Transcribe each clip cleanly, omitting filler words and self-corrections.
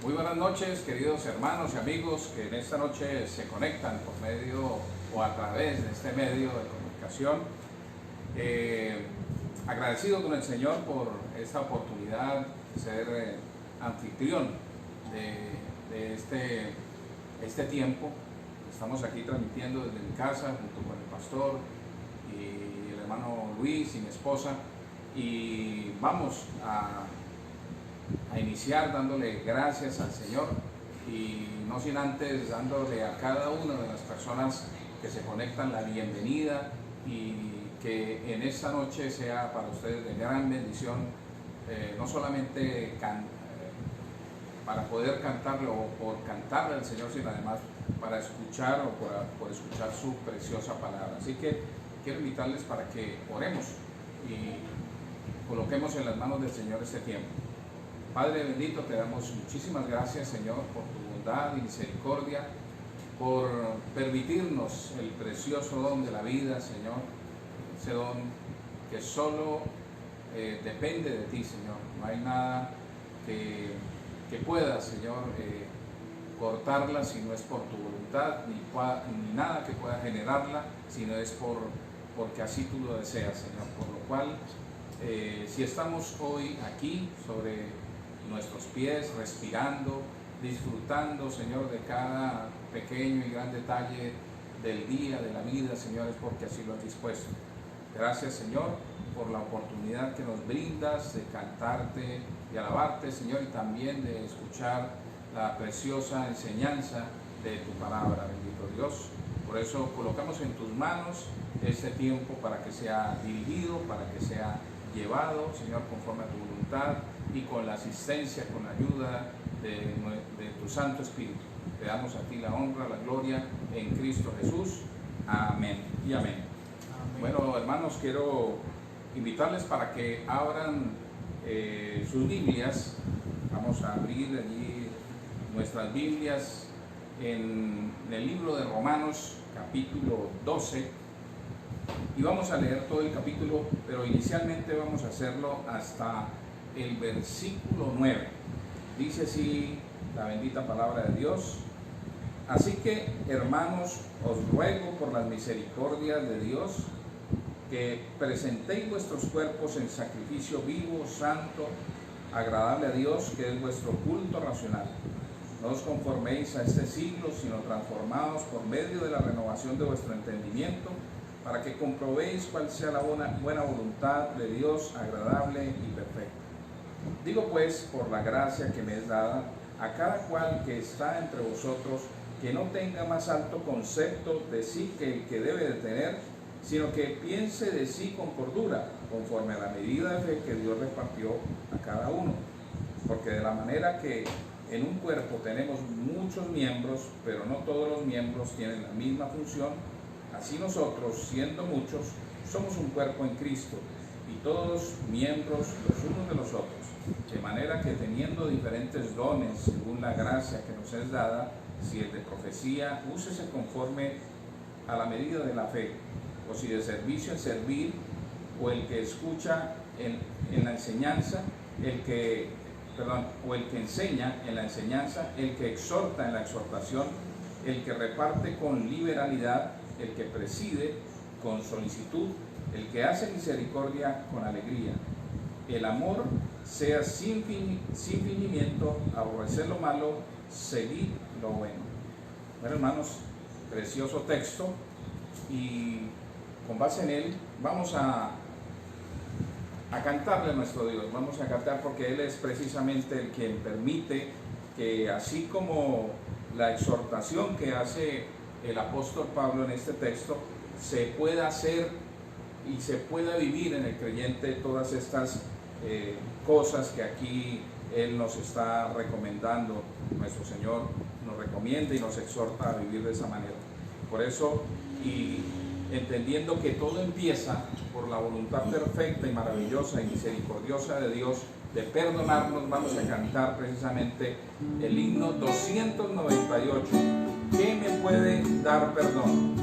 Muy buenas noches, queridos hermanos y amigos que en esta noche se conectan por medio o a través de este medio de comunicación. Agradecido con el Señor por esta oportunidad de ser anfitrión de este tiempo. Estamos aquí transmitiendo desde mi casa junto con el pastor y el hermano Luis y mi esposa, y vamos a iniciar dándole gracias al Señor, y no sin antes dándole a cada una de las personas que se conectan la bienvenida, y que en esta noche sea para ustedes de gran bendición, no solamente para poder cantarle o por cantarle al Señor, sino además para escuchar o por escuchar su preciosa palabra. Así que quiero invitarles para que oremos y coloquemos en las manos del Señor este tiempo. Padre bendito, te damos muchísimas gracias, Señor, por tu bondad y misericordia, por permitirnos el precioso don de la vida, Señor, ese don que solo depende de ti, Señor. No hay nada que pueda, Señor, cortarla si no es por tu voluntad, ni nada que pueda generarla si no es porque así tú lo deseas, Señor. Por lo cual, si estamos hoy aquí sobre nuestros pies, respirando, disfrutando, Señor, de cada pequeño y gran detalle del día, de la vida, Señor, es porque así lo has dispuesto. Gracias, Señor, por la oportunidad que nos brindas de cantarte y alabarte, Señor, y también de escuchar la preciosa enseñanza de tu palabra, bendito Dios. Por eso colocamos en tus manos este tiempo para que sea dirigido, para que sea llevado, Señor, conforme a tu voluntad y con la asistencia, con la ayuda de tu Santo Espíritu. Te damos a ti la honra, la gloria en Cristo Jesús. Amén y amén. Bueno, hermanos, quiero invitarles para que abran sus Biblias. Vamos a abrir allí nuestras Biblias en el libro de Romanos, capítulo 12. Y vamos a leer todo el capítulo, pero inicialmente vamos a hacerlo hasta el versículo 9. Dice así la bendita palabra de Dios: así que, hermanos, os ruego por las misericordias de Dios que presentéis vuestros cuerpos en sacrificio vivo, santo, agradable a Dios, que es vuestro culto racional. No os conforméis a este siglo, sino transformaos por medio de la renovación de vuestro entendimiento, para que comprobéis cuál sea la buena voluntad de Dios, agradable y perfecta. Digo pues, por la gracia que me es dada, a cada cual que está entre vosotros, que no tenga más alto concepto de sí que el que debe de tener, sino que piense de sí con cordura, conforme a la medida de fe que Dios repartió a cada uno. Porque de la manera que en un cuerpo tenemos muchos miembros, pero no todos los miembros tienen la misma función, así nosotros, siendo muchos, somos un cuerpo en Cristo, y todos miembros los unos de los otros. De manera que, teniendo diferentes dones según la gracia que nos es dada, si es de profecía, úsese conforme a la medida de la fe, o si de servicio, en servir, o el que escucha en la enseñanza, o el que enseña en la enseñanza, el que exhorta en la exhortación, el que reparte con liberalidad, el que preside con solicitud, el que hace misericordia con alegría. El amor sea sin fingimiento, aborrecer lo malo, seguir lo bueno. Bueno, hermanos, precioso texto, y con base en él vamos a cantarle a nuestro Dios. Vamos a cantar porque Él es precisamente el quien permite que, así como la exhortación que hace el apóstol Pablo en este texto, se pueda hacer y se pueda vivir en el creyente todas estas cosas que aquí Él nos está recomendando. Nuestro Señor nos recomienda y nos exhorta a vivir de esa manera. Por eso, y entendiendo que todo empieza por la voluntad perfecta y maravillosa y misericordiosa de Dios de perdonarnos, vamos a cantar precisamente el himno 298. ¿Qué me puede dar perdón?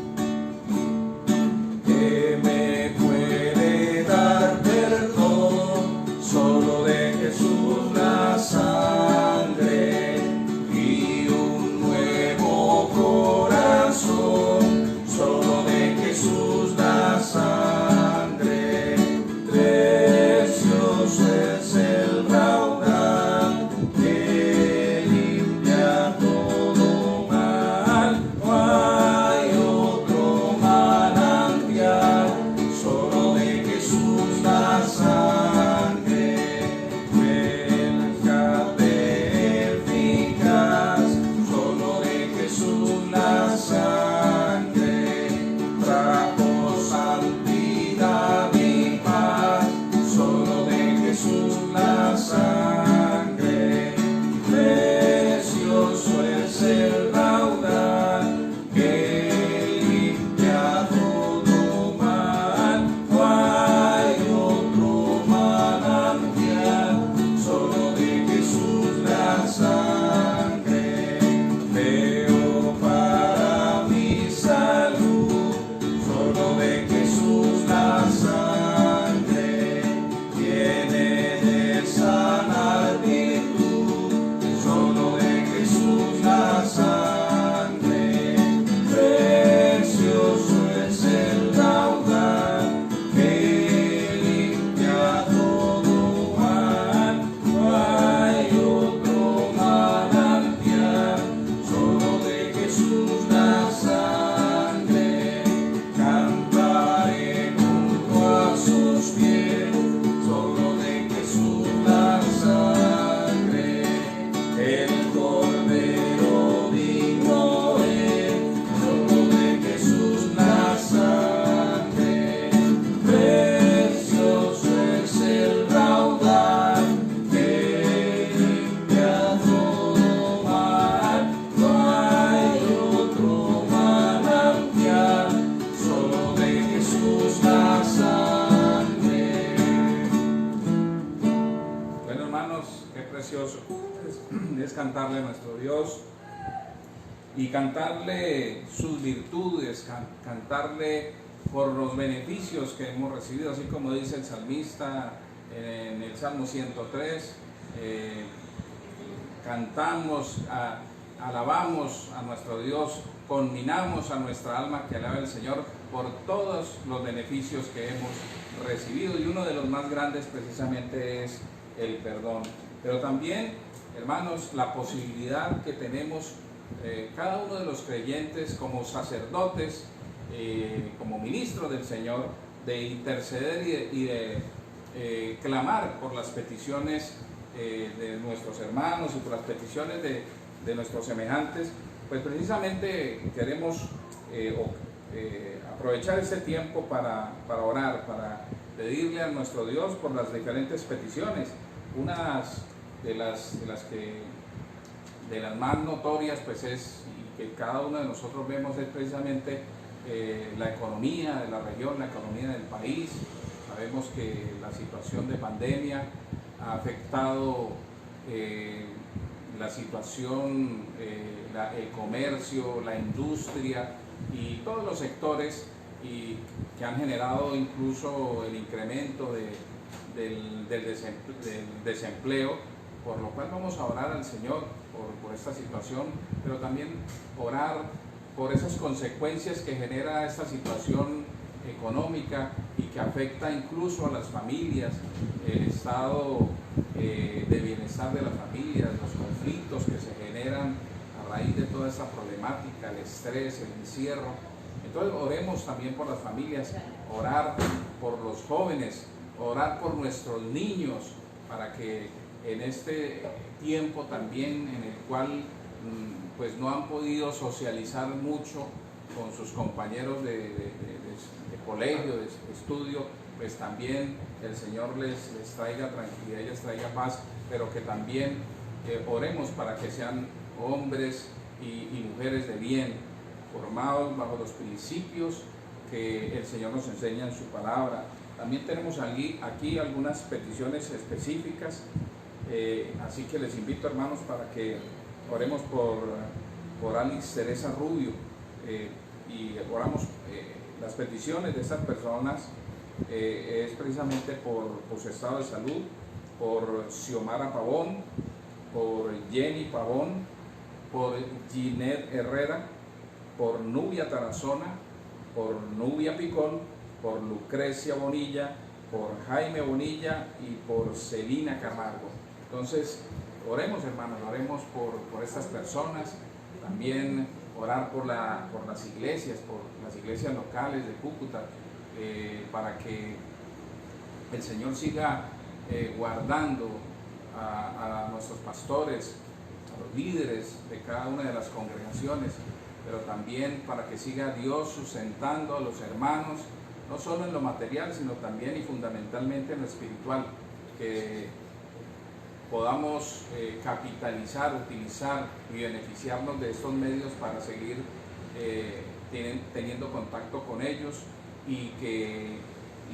¿Qué me puede dar perdón? Solo de Jesús la sangre. hermanos, qué precioso es cantarle a nuestro Dios y cantarle sus virtudes, cantarle por los beneficios que hemos recibido, así como dice el salmista en el Salmo 103, cantamos, alabamos a nuestro Dios, conminamos a nuestra alma que alabe al Señor por todos los beneficios que hemos recibido, y uno de los más grandes precisamente es el perdón. Pero también, hermanos, la posibilidad que tenemos cada uno de los creyentes como sacerdotes, como ministros del Señor, de interceder y de clamar por las peticiones de nuestros hermanos y por las peticiones de nuestros semejantes. Pues precisamente queremos aprovechar este tiempo para orar, para pedirle a nuestro Dios por las diferentes peticiones. Unas de las más notorias, pues es, y que cada uno de nosotros vemos, es precisamente la economía de la región, la economía del país. Sabemos que la situación de pandemia ha afectado la situación, el comercio, la industria y todos los sectores, y que han generado incluso el incremento del desempleo, por lo cual vamos a orar al Señor por esta situación, pero también orar por esas consecuencias que genera esta situación económica y que afecta incluso a las familias, el estado de bienestar de las familias, los conflictos que se generan a raíz de toda esta problemática, el estrés, el encierro. Entonces oremos también por las familias, orar por los jóvenes, orar por nuestros niños, para que en este tiempo también en el cual pues no han podido socializar mucho con sus compañeros de colegio, de estudio, pues también el Señor les traiga tranquilidad y les traiga paz, pero que también oremos para que sean hombres y mujeres de bien, formados bajo los principios que el Señor nos enseña en su palabra. También tenemos aquí algunas peticiones específicas, así que les invito, hermanos, para que oremos por Alice Teresa Rubio, y oramos las peticiones de estas personas. Es precisamente por su estado de salud, por Xiomara Pavón, por Jenny Pavón, por Ginette Herrera, por Nubia Tarazona, por Nubia Picón, por Lucrecia Bonilla, por Jaime Bonilla y por Celina Camargo. Entonces, oremos, hermanos, oremos por estas personas. También orar por las iglesias locales de Cúcuta, para que el Señor siga guardando a nuestros pastores, a los líderes de cada una de las congregaciones, pero también para que siga Dios sustentando a los hermanos, no solo en lo material, sino también y fundamentalmente en lo espiritual, que podamos capitalizar, utilizar y beneficiarnos de estos medios para seguir teniendo contacto con ellos, y que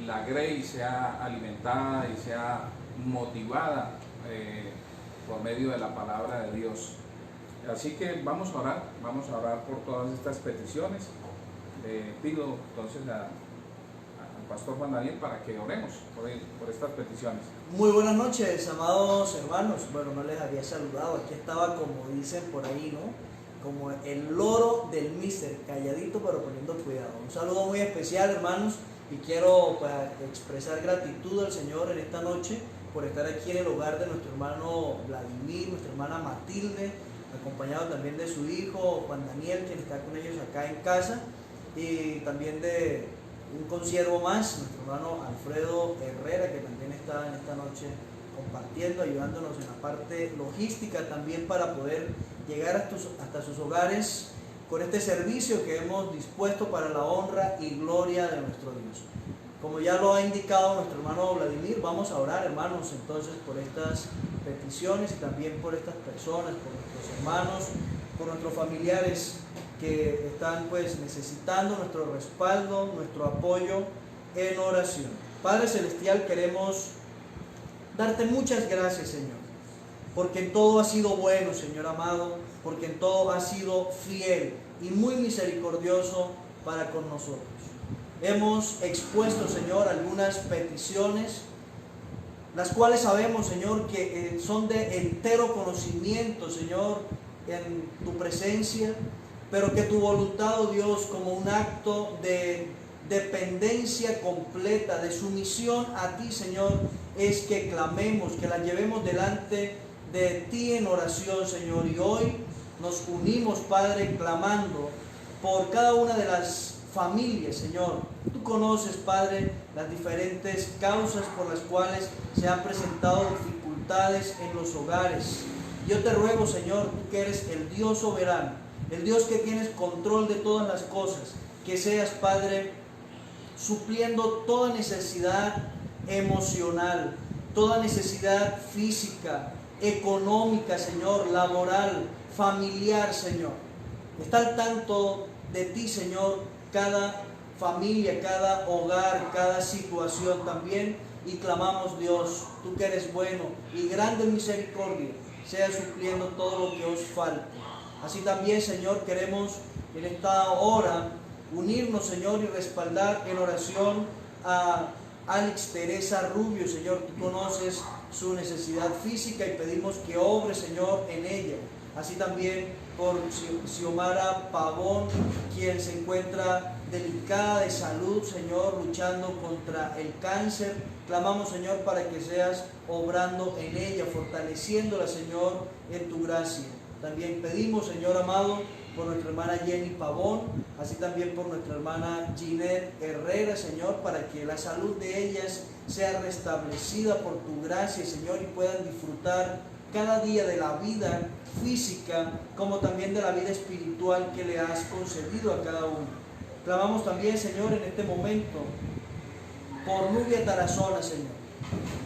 la Grey sea alimentada y sea motivada por medio de la palabra de Dios. Así que vamos a orar por todas estas peticiones. Pido entonces al pastor Juan Daniel para que oremos por estas peticiones. Muy buenas noches, amados hermanos. Bueno, no les había saludado, aquí estaba, como dicen por ahí, ¿no? Como el loro del míster, calladito pero poniendo cuidado. Un saludo muy especial, hermanos, y quiero expresar gratitud al Señor en esta noche por estar aquí en el hogar de nuestro hermano Vladimir, nuestra hermana Matilde, acompañado también de su hijo Juan Daniel, quien está con ellos acá en casa, y también de un consiervo más, nuestro hermano Alfredo Herrera, que también está en esta noche compartiendo, ayudándonos en la parte logística también para poder llegar hasta sus hogares con este servicio que hemos dispuesto para la honra y gloria de nuestro Dios. Como ya lo ha indicado nuestro hermano Vladimir, vamos a orar, hermanos, entonces por estas peticiones y también por estas personas, por nuestros hermanos, por nuestros familiares que están pues necesitando nuestro respaldo, nuestro apoyo en oración. Padre Celestial, queremos darte muchas gracias, Señor, porque en todo has sido bueno, Señor amado, porque en todo has sido fiel y muy misericordioso para con nosotros. Hemos expuesto, Señor, algunas peticiones, las cuales sabemos, Señor, que son de entero conocimiento, Señor, en tu presencia, pero que tu voluntad, oh Dios, como un acto de dependencia completa, de sumisión a ti, Señor, es que clamemos, que la llevemos delante de ti en oración, Señor. Y hoy nos unimos, Padre, clamando por cada una de las familias, Señor. Tú conoces, Padre, las diferentes causas por las cuales se han presentado dificultades en los hogares. Yo te ruego, Señor, tú que eres el Dios soberano, el Dios que tienes control de todas las cosas, que seas, Padre, supliendo toda necesidad emocional, toda necesidad física, económica, Señor, laboral, familiar, Señor. Está al tanto de ti, Señor, cada familia, cada hogar, cada situación también, y clamamos, Dios, tú que eres bueno y grande en misericordia, sea supliendo todo lo que os falte. Así también, Señor, queremos en esta hora unirnos, Señor, y respaldar en oración a Alex Teresa Rubio, Señor. Tú conoces su necesidad física y pedimos que obre, Señor, en ella. Así también por Xiomara Pavón, quien se encuentra delicada de salud, Señor, luchando contra el cáncer. Clamamos, Señor, para que seas obrando en ella, fortaleciéndola, Señor, en tu gracia. También pedimos, Señor amado, por nuestra hermana Jenny Pavón, así también por nuestra hermana Ginette Herrera, Señor, para que la salud de ellas sea restablecida por tu gracia, Señor, y puedan disfrutar cada día de la vida física, como también de la vida espiritual que le has concedido a cada uno. Clamamos también, Señor, en este momento, por Nubia Tarazona, Señor.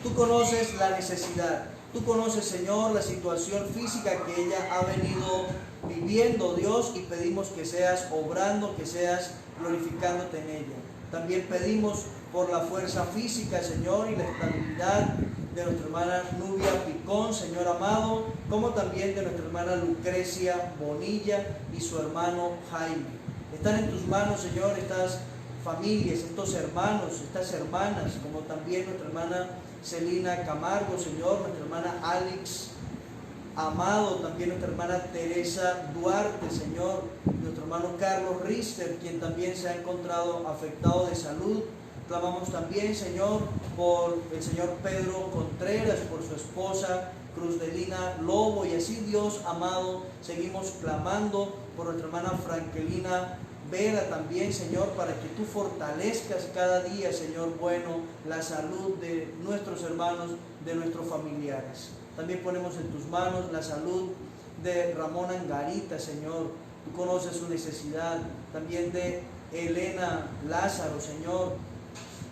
Tú conoces la necesidad. Tú conoces, Señor, la situación física que ella ha venido viviendo, Dios, y pedimos que seas obrando, que seas glorificándote en ella. También pedimos por la fuerza física, Señor, y la estabilidad de nuestra hermana Nubia Picón, Señor amado, como también de nuestra hermana Lucrecia Bonilla y su hermano Jaime. Están en tus manos, Señor, estas familias, estos hermanos, estas hermanas, como también nuestra hermana Celina Camargo, Señor, nuestra hermana Alex Amado, también nuestra hermana Teresa Duarte, Señor, nuestro hermano Carlos Richter, quien también se ha encontrado afectado de salud. Clamamos también, Señor, por el señor Pedro Contreras, por su esposa Cruzdelina Lobo, y así, Dios amado, seguimos clamando por nuestra hermana Frankelina Vera también, Señor, para que tú fortalezcas cada día, Señor bueno, la salud de nuestros hermanos, de nuestros familiares. También ponemos en tus manos la salud de Ramón Angarita, Señor. Tú conoces su necesidad. También de Elena Lázaro, Señor.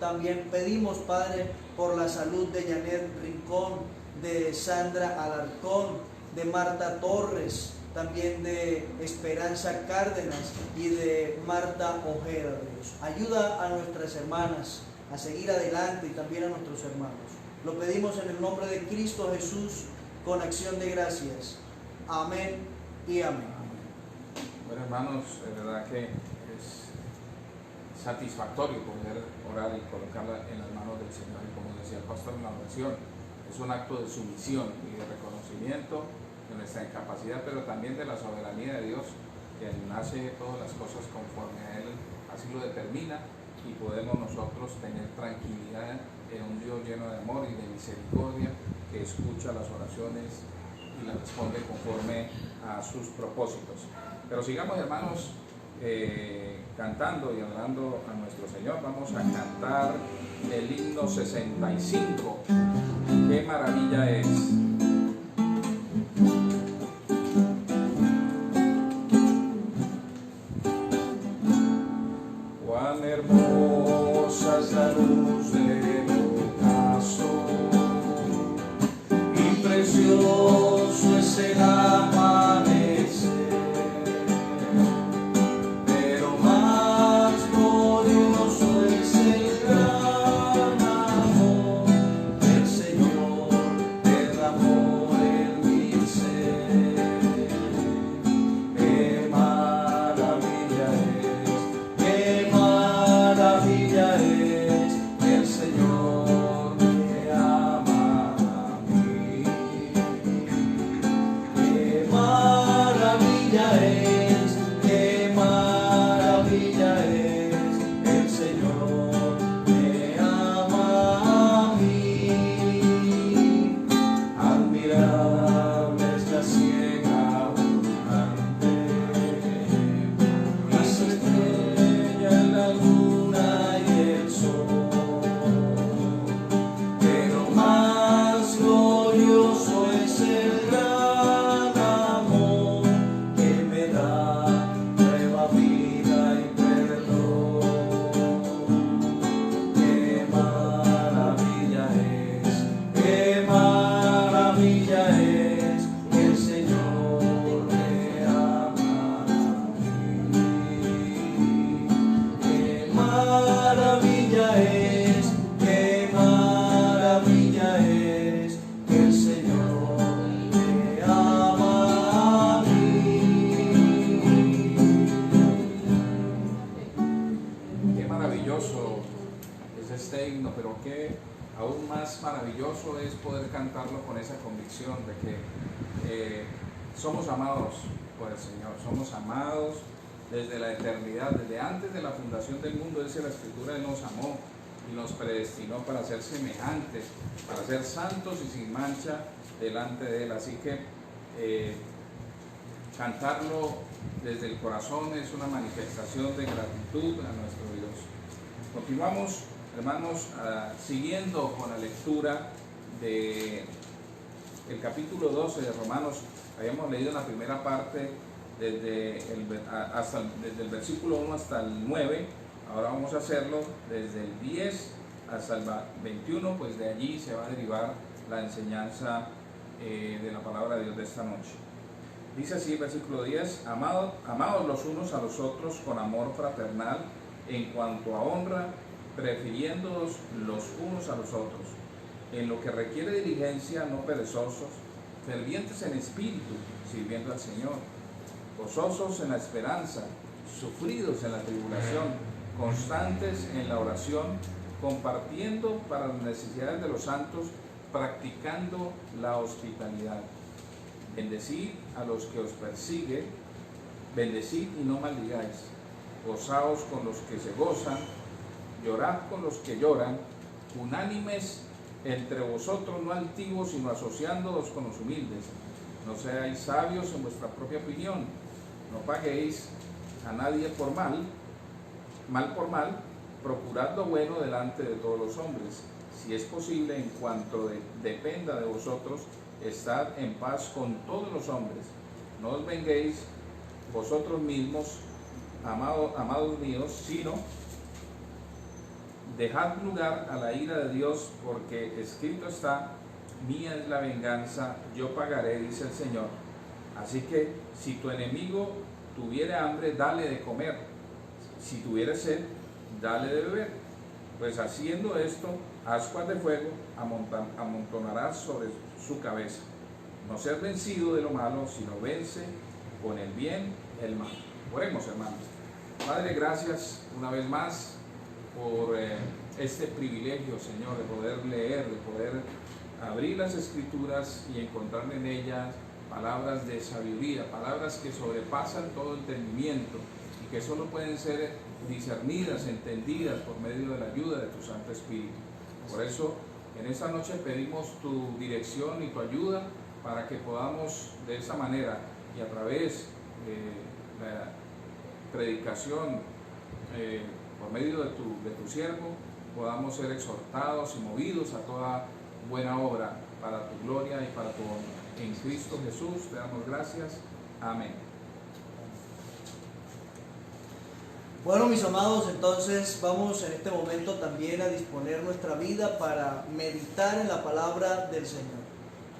También pedimos, Padre, por la salud de Janet Rincón, de Sandra Alarcón, de Marta Torres, también de Esperanza Cárdenas y de Marta Ojeda, Dios. Ayuda a nuestras hermanas a seguir adelante y también a nuestros hermanos. Lo pedimos en el nombre de Cristo Jesús con acción de gracias. Amén y amén. Bueno, hermanos, de verdad que es satisfactorio poder orar y colocarla en las manos del Señor. Y como decía el pastor en la oración, es un acto de sumisión y de reconocimiento de nuestra incapacidad, pero también de la soberanía de Dios, que hace todas las cosas conforme a Él así lo determina, y podemos nosotros tener tranquilidad en un Dios lleno de amor y de misericordia, que escucha las oraciones y las responde conforme a sus propósitos. Pero sigamos, hermanos, cantando y adorando a nuestro Señor. Vamos a cantar el himno 65. ¡Qué maravilla es! Cuán hermosa es la luz del ocaso, y precioso es el amanecer, pero más glorioso es el gran amor del Señor. convicción de que somos amados por el Señor, somos amados desde la eternidad, desde antes de la fundación del mundo. Dice la Escritura, Él nos amó y nos predestinó para ser semejantes, para ser santos y sin mancha delante de Él. Así que cantarlo desde el corazón es una manifestación de gratitud a nuestro Dios. Continuamos, hermanos, siguiendo con la lectura del capítulo 12 de Romanos. Habíamos leído en la primera parte desde el versículo 1 hasta el 9. Ahora vamos a hacerlo desde el 10 hasta el 21, pues de allí se va a derivar la enseñanza de la palabra de Dios de esta noche. Dice así el versículo 10: amados los unos a los otros con amor fraternal, en cuanto a honra, prefiriéndoos los unos a los otros, en lo que requiere diligencia, no perezosos, fervientes en espíritu, sirviendo al Señor, gozosos en la esperanza, sufridos en la tribulación, constantes en la oración, compartiendo para las necesidades de los santos, practicando la hospitalidad. Bendecid a los que os persiguen, bendecid y no maldigáis. Gozaos con los que se gozan, llorad con los que lloran, unánimes entre vosotros, no altivos, sino asociándoos con los humildes. No seáis sabios en vuestra propia opinión, no paguéis a nadie por mal por mal, procurad lo bueno delante de todos los hombres. Si es posible, en cuanto dependa de vosotros, estad en paz con todos los hombres. No os venguéis vosotros mismos, amados míos, sino dejad lugar a la ira de Dios, porque escrito está: mía es la venganza, yo pagaré, dice el Señor. Así que si tu enemigo tuviere hambre, dale de comer; si tuviere sed, dale de beber. Pues haciendo esto, ascuas de fuego amontonarás sobre su cabeza. No ser vencido de lo malo, sino vence con el bien el mal. Oremos, hermanos. Padre, gracias una vez más por este privilegio, Señor, de poder leer, de poder abrir las Escrituras y encontrar en ellas palabras de sabiduría, palabras que sobrepasan todo entendimiento y que solo pueden ser discernidas, entendidas por medio de la ayuda de tu Santo Espíritu. Por eso, en esta noche pedimos tu dirección y tu ayuda para que podamos de esa manera y a través de la predicación por medio de tu siervo, podamos ser exhortados y movidos a toda buena obra para tu gloria y para tu honra. En Cristo Jesús te damos gracias. Amén. Bueno, mis amados, entonces vamos en este momento también a disponer nuestra vida para meditar en la palabra del Señor.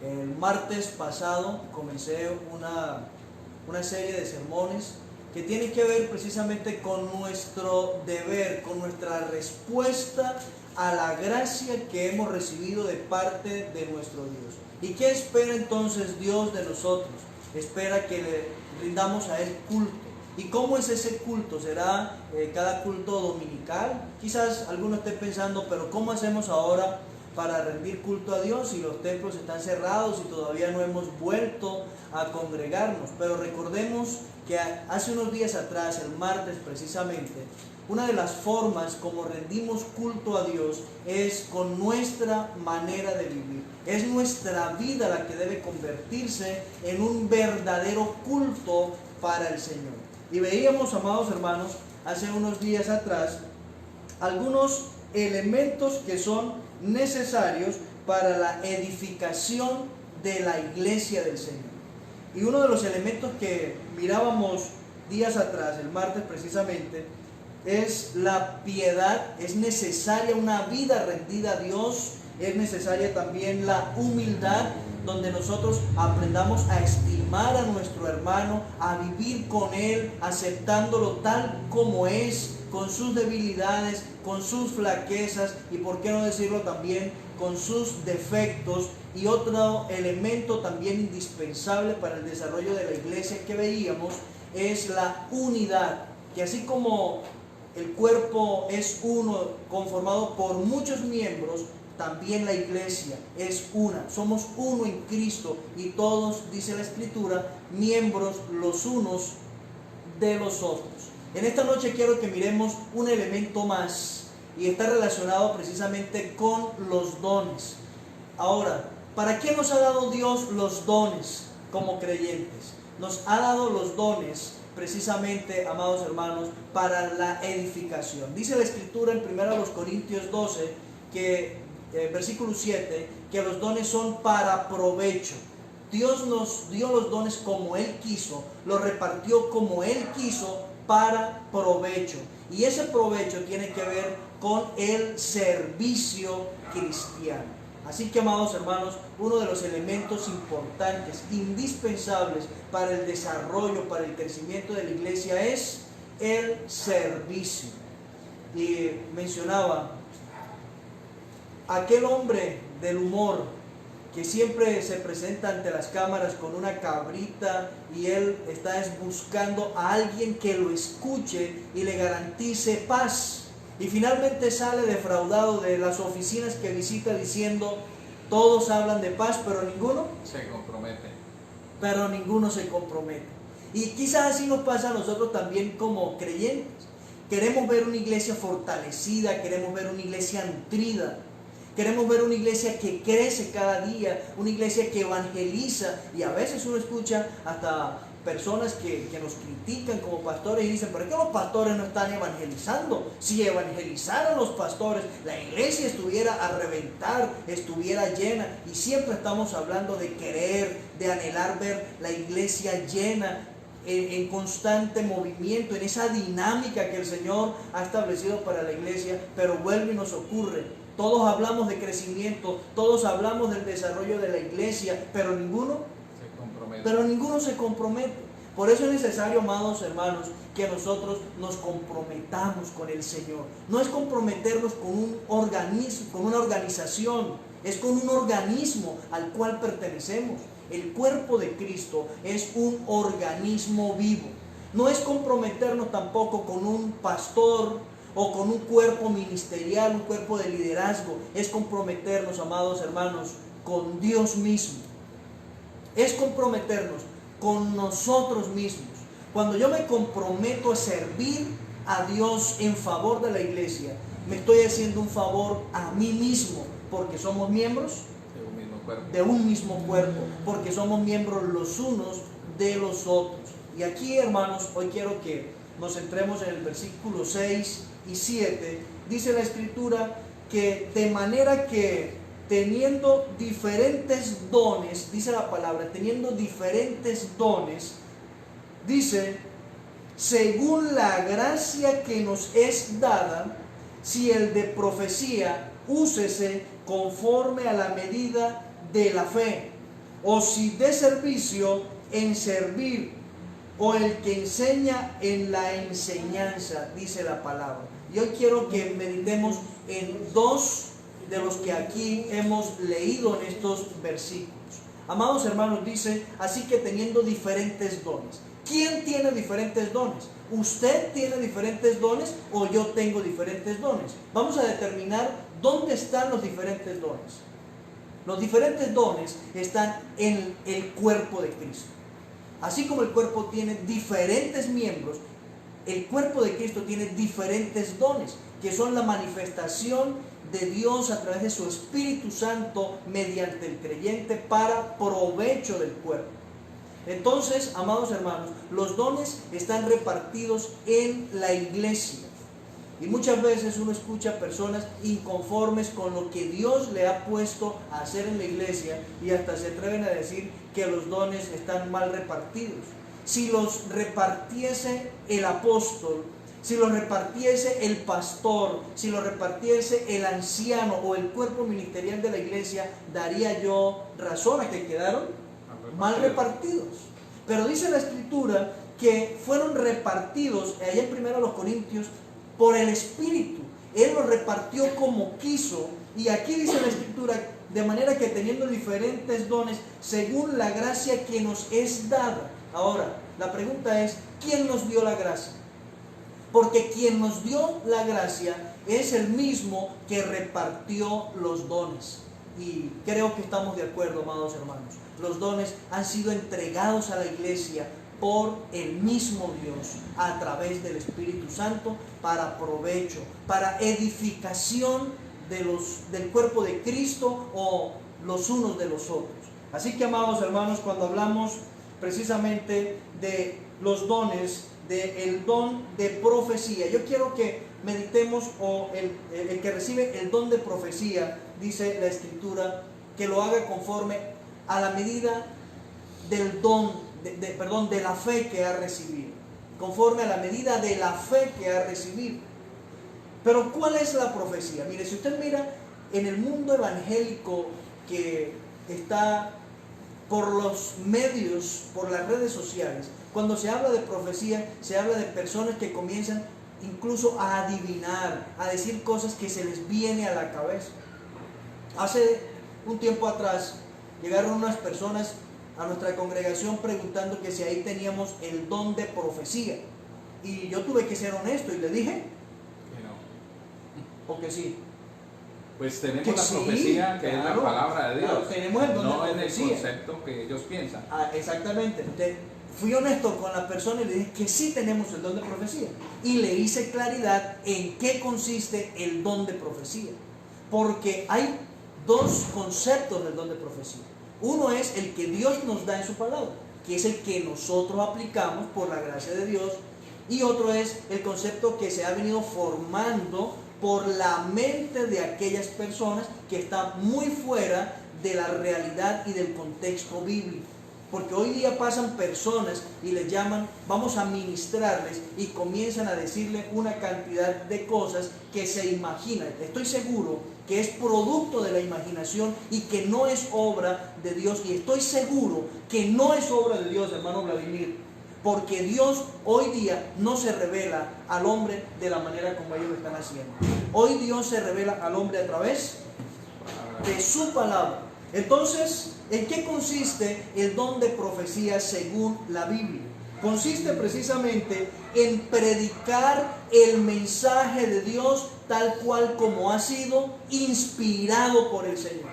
El martes pasado comencé una serie de sermones que tienen que ver precisamente con nuestro deber, con nuestra respuesta a la gracia que hemos recibido de parte de nuestro Dios. ¿Y qué espera entonces Dios de nosotros? Espera que le rindamos a Él culto. ¿Y cómo es ese culto? ¿Será cada culto dominical? Quizás algunos estén pensando, pero ¿cómo hacemos ahora para rendir culto a Dios si los templos están cerrados y todavía no hemos vuelto a congregarnos? Pero recordemos que hace unos días atrás, el martes precisamente, una de las formas como rendimos culto a Dios es con nuestra manera de vivir. Es nuestra vida la que debe convertirse en un verdadero culto para el Señor. Y veíamos, amados hermanos, hace unos días atrás, algunos elementos que son necesarios para la edificación de la iglesia del Señor. Y uno de los elementos que mirábamos días atrás, el martes precisamente, es la piedad. Es necesaria una vida rendida a Dios, es necesaria también la humildad, donde nosotros aprendamos a estimar a nuestro hermano, a vivir con él, aceptándolo tal como es, con sus debilidades, con sus flaquezas y, por qué no decirlo también, con sus defectos. Y otro elemento también indispensable para el desarrollo de la iglesia que veíamos es la unidad, que así como el cuerpo es uno, conformado por muchos miembros, también la iglesia es una. Somos uno en Cristo y todos, dice la Escritura, miembros los unos de los otros. En esta noche quiero que miremos un elemento más y está relacionado precisamente con los dones. Ahora, ¿para qué nos ha dado Dios los dones como creyentes? Nos ha dado los dones precisamente, amados hermanos, para la edificación. Dice la Escritura en 1 Corintios 12, versículo 7, que los dones son para provecho. Dios nos dio los dones como Él quiso, los repartió como Él quiso para provecho. Y ese provecho tiene que ver con el servicio cristiano. Así que, amados hermanos, uno de los elementos importantes, indispensables para el desarrollo, para el crecimiento de la iglesia es el servicio. Y mencionaba aquel hombre del humor que siempre se presenta ante las cámaras con una cabrita y él está buscando a alguien que lo escuche y le garantice paz. Y finalmente sale defraudado de las oficinas que visita diciendo: todos hablan de paz, pero ninguno se compromete. Y quizás así nos pasa a nosotros también como creyentes. Queremos ver una iglesia fortalecida, queremos ver una iglesia nutrida, queremos ver una iglesia que crece cada día, una iglesia que evangeliza. Y a veces uno escucha hasta personas que nos critican como pastores y dicen: ¿por qué los pastores no están evangelizando? Si evangelizaran los pastores, la iglesia estuviera a reventar, estuviera llena. Y siempre estamos hablando de querer, de anhelar ver la iglesia llena, en constante movimiento, en esa dinámica que el Señor ha establecido para la iglesia. Pero vuelve y nos ocurre: todos hablamos de crecimiento, todos hablamos del desarrollo de la iglesia, pero ninguno se compromete. Por eso es necesario, amados hermanos, que nosotros nos comprometamos con el Señor. No es comprometernos con un organismo, con una organización, es con un organismo al cual pertenecemos. El cuerpo de Cristo es un organismo vivo. No es comprometernos tampoco con un pastor o con un cuerpo ministerial, un cuerpo de liderazgo. Es comprometernos, amados hermanos, con Dios mismo. Es comprometernos con nosotros mismos. Cuando yo me comprometo a servir a Dios en favor de la iglesia, me estoy haciendo un favor a mí mismo, porque somos miembros de un mismo cuerpo, porque somos miembros los unos de los otros. Y aquí, hermanos, hoy quiero que nos centremos en el versículo 6 y 7. Dice la Escritura que de manera que teniendo diferentes dones, dice la palabra, teniendo diferentes dones, dice, según la gracia que nos es dada, si el de profecía, úsese conforme a la medida de la fe, o si de servicio, en servir, o el que enseña en la enseñanza, dice la palabra. Y hoy quiero que meditemos en dos de los que aquí hemos leído en estos versículos. Amados hermanos, dice, así que teniendo diferentes dones. ¿Quién tiene diferentes dones? ¿Usted tiene diferentes dones o yo tengo diferentes dones? Vamos a determinar dónde están los diferentes dones. Los diferentes dones están en el cuerpo de Cristo. Así como el cuerpo tiene diferentes miembros, el cuerpo de Cristo tiene diferentes dones, que son la manifestación de Dios a través de su Espíritu Santo mediante el creyente para provecho del cuerpo. Entonces, amados hermanos, los dones están repartidos en la iglesia. Y muchas veces uno escucha personas inconformes con lo que Dios le ha puesto a hacer en la iglesia y hasta se atreven a decir que los dones están mal repartidos. Si los repartiese el apóstol, si los repartiese el pastor, si los repartiese el anciano o el cuerpo ministerial de la iglesia, daría yo razón a que quedaron mal repartidos. Pero dice la Escritura que fueron repartidos, allá en 1 Corintios, por el Espíritu. Él los repartió como quiso. Y aquí dice la Escritura, de manera que teniendo diferentes dones, según la gracia que nos es dada. Ahora, la pregunta es, ¿quién nos dio la gracia? Porque quien nos dio la gracia es el mismo que repartió los dones. Y creo que estamos de acuerdo, amados hermanos. Los dones han sido entregados a la iglesia por el mismo Dios a través del Espíritu Santo para provecho, para edificación del cuerpo de Cristo o los unos de los otros. Así que, amados hermanos, cuando hablamos precisamente de los dones, del don de profecía, yo quiero que meditemos, o el que recibe el don de profecía, dice la Escritura, que lo haga conforme a la medida del don, de la fe que ha recibido, conforme a la medida de la fe que ha recibido. Pero ¿cuál es la profecía? Mire, si usted mira en el mundo evangélico que está por los medios, por las redes sociales, cuando se habla de profecía, se habla de personas que comienzan incluso a adivinar, a decir cosas que se les viene a la cabeza. Hace un tiempo atrás llegaron unas personas a nuestra congregación preguntando que si ahí teníamos el don de profecía. Y yo tuve que ser honesto y le dije que no. ¿O que sí? Pues tenemos que la profecía, sí, que claro, es la palabra de Dios. Claro, tenemos el don no de en el profecía. concepto que ellos piensan. Exactamente. Fui honesto con la persona y le dije que sí tenemos el don de profecía. Y le hice claridad en qué consiste el don de profecía. Porque hay dos conceptos del don de profecía. Uno es el que Dios nos da en su palabra, que es el que nosotros aplicamos por la gracia de Dios. Y otro es el concepto que se ha venido formando por la mente de aquellas personas que están muy fuera de la realidad y del contexto bíblico. Porque hoy día pasan personas y les llaman, vamos a ministrarles, y comienzan a decirle una cantidad de cosas que se imaginan. Estoy seguro que es producto de la imaginación y que no es obra de Dios. Y estoy seguro que no es obra de Dios, hermano Vladimir, porque Dios hoy día no se revela al hombre de la manera como ellos lo están haciendo. Hoy Dios se revela al hombre a través de su palabra. Entonces, ¿en qué consiste el don de profecía según la Biblia? Consiste precisamente en predicar el mensaje de Dios tal cual como ha sido inspirado por el Señor.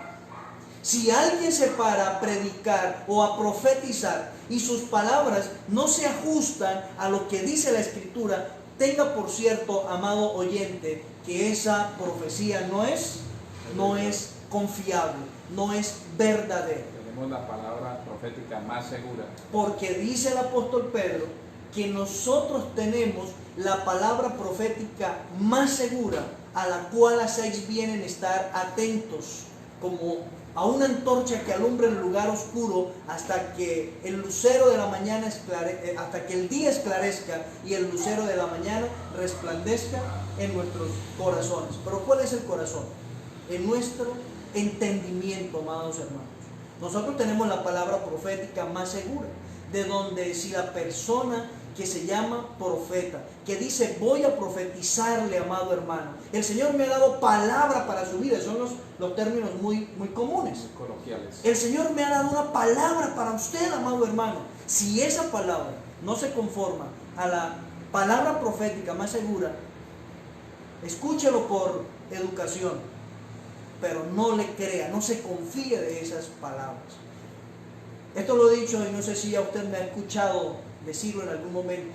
Si alguien se para a predicar o a profetizar y sus palabras no se ajustan a lo que dice la Escritura, tenga por cierto, amado oyente, que esa profecía no es confiable, no es verdadera. Tenemos la palabra profética más segura. Porque dice el apóstol Pedro que nosotros tenemos la palabra profética más segura, a la cual hacéis bien en estar atentos, como a una antorcha que alumbra en el lugar oscuro hasta que el lucero de la mañana hasta que el día esclarezca y el lucero de la mañana resplandezca en nuestros corazones. Pero ¿cuál es el corazón? En nuestro entendimiento, amados hermanos. Nosotros tenemos la palabra profética más segura, de donde si la persona que se llama profeta, que dice voy a profetizarle, amado hermano, el Señor me ha dado palabra para su vida, son los términos muy comunes, muy coloquiales. El Señor me ha dado una palabra para usted, amado hermano. Si esa palabra no se conforma a la palabra profética más segura, escúchelo por educación, pero no le crea, no se confíe de esas palabras. Esto lo he dicho y no sé si ya usted me ha escuchado decirlo en algún momento,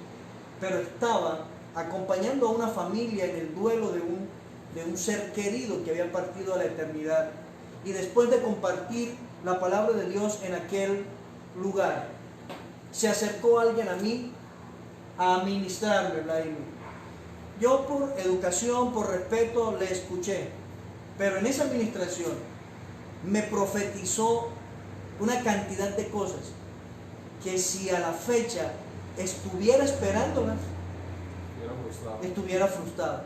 pero estaba acompañando a una familia en el duelo de un ser querido que había partido a la eternidad. Y después de compartir la palabra de Dios en aquel lugar, se acercó alguien a mí a ministrarme, Vladimir. Yo por educación, por respeto, le escuché, pero en esa administración me profetizó una cantidad de cosas que si a la fecha estuviera esperándolas, estuviera frustrado.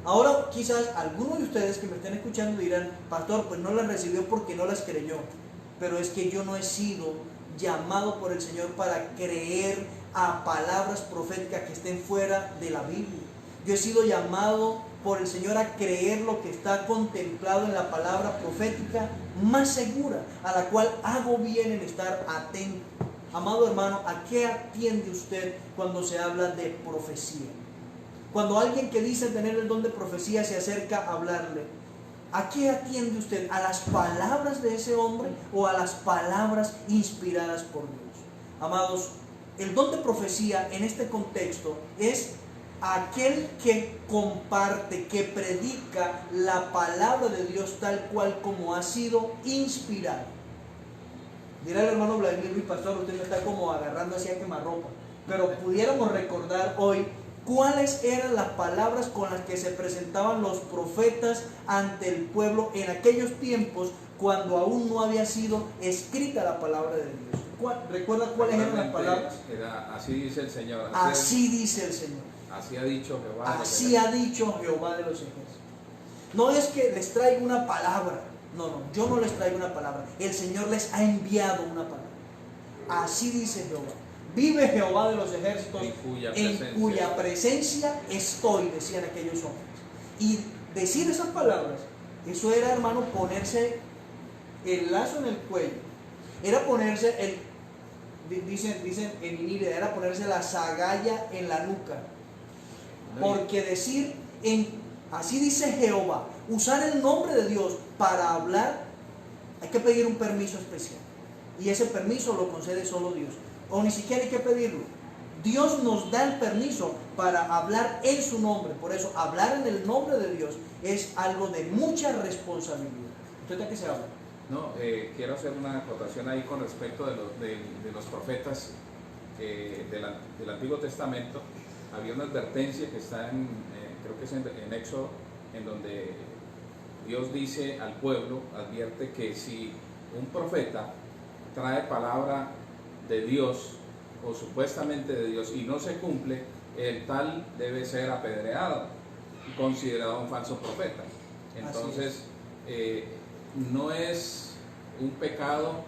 Ahora quizás algunos de ustedes que me estén escuchando dirán, pastor, pues no las recibió porque no las creyó. Pero es que yo no he sido llamado por el Señor para creer a palabras proféticas que estén fuera de la Biblia. Yo he sido llamado por el Señor a creer lo que está contemplado en la palabra profética más segura, a la cual hago bien en estar atento. Amado hermano, ¿a qué atiende usted cuando se habla de profecía? Cuando alguien que dice tener el don de profecía se acerca a hablarle, ¿a qué atiende usted? ¿A las palabras de ese hombre o a las palabras inspiradas por Dios? Amados, el don de profecía en este contexto es aquel que comparte, que predica la palabra de Dios tal cual como ha sido inspirado. Dirá el hermano Vladimir Luis Pastor, usted me está como agarrando así a quemarropa, pero pudiéramos recordar hoy cuáles eran las palabras con las que se presentaban los profetas ante el pueblo en aquellos tiempos cuando aún no había sido escrita la palabra de Dios. ¿Recuerda cuáles eran las palabras? Así dice el Señor. Así dice el Señor. Así ha dicho Jehová. Así ha dicho Jehová de los ejércitos. No es que les traiga una palabra. No, yo no les traigo una palabra. El Señor les ha enviado una palabra. Así dice Jehová. Vive Jehová de los ejércitos, en cuya presencia estoy, decían aquellos hombres. Y decir esas palabras, eso era, hermano, ponerse el lazo en el cuello. Era ponerse dicen en Iniria, era ponerse la zagalla en la nuca. Porque decir, así dice Jehová, usar el nombre de Dios para hablar, hay que pedir un permiso especial. Y ese permiso lo concede solo Dios. O ni siquiera hay que pedirlo. Dios nos da el permiso para hablar en su nombre. Por eso, hablar en el nombre de Dios es algo de mucha responsabilidad. ¿Usted a qué se habla? No, quiero hacer una acotación ahí con respecto de los profetas del Antiguo Testamento. Había una advertencia que está creo que es en Éxodo, en donde Dios dice al pueblo, advierte que si un profeta trae palabra de Dios o supuestamente de Dios y no se cumple, el tal debe ser apedreado y considerado un falso profeta. Entonces, no es un pecado,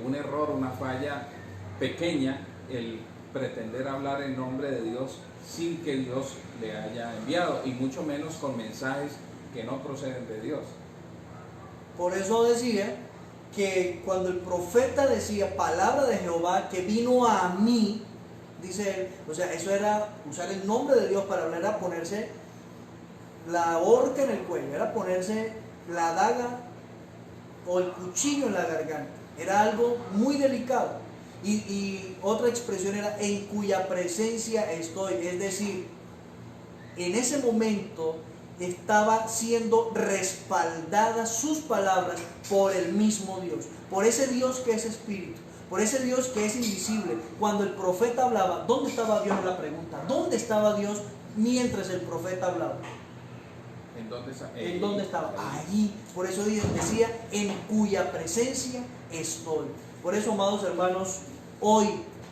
un error, una falla pequeña el pretender hablar en nombre de Dios sin que Dios le haya enviado, y mucho menos con mensajes que no proceden de Dios. Por eso decía que cuando el profeta decía palabra de Jehová que vino a mí, dice él, o sea, eso era usar el nombre de Dios para hablar, era ponerse la horca en el cuello, era ponerse la daga o el cuchillo en la garganta, era algo muy delicado. Y otra expresión era en cuya presencia estoy, es decir, en ese momento estaba siendo respaldadas sus palabras por el mismo Dios, por ese Dios que es espíritu, por ese Dios que es invisible. Cuando el profeta hablaba, ¿dónde estaba Dios? Es la pregunta. ¿Dónde estaba Dios mientras el profeta hablaba? ¿En dónde estaba? Allí. Por eso decía, en cuya presencia estoy. Por eso, amados hermanos, hoy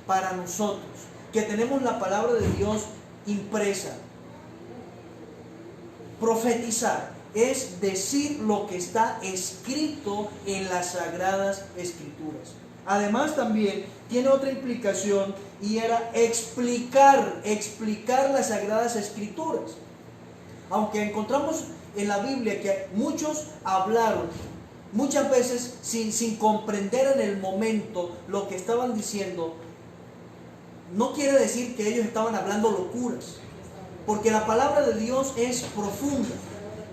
para nosotros que tenemos la palabra de Dios impresa, profetizar es decir lo que está escrito en las Sagradas Escrituras. Además, también tiene otra implicación, y era explicar las Sagradas Escrituras. Aunque encontramos en la Biblia que muchos hablaron muchas veces sin comprender en el momento lo que estaban diciendo, no quiere decir que ellos estaban hablando locuras, porque la palabra de Dios es profunda.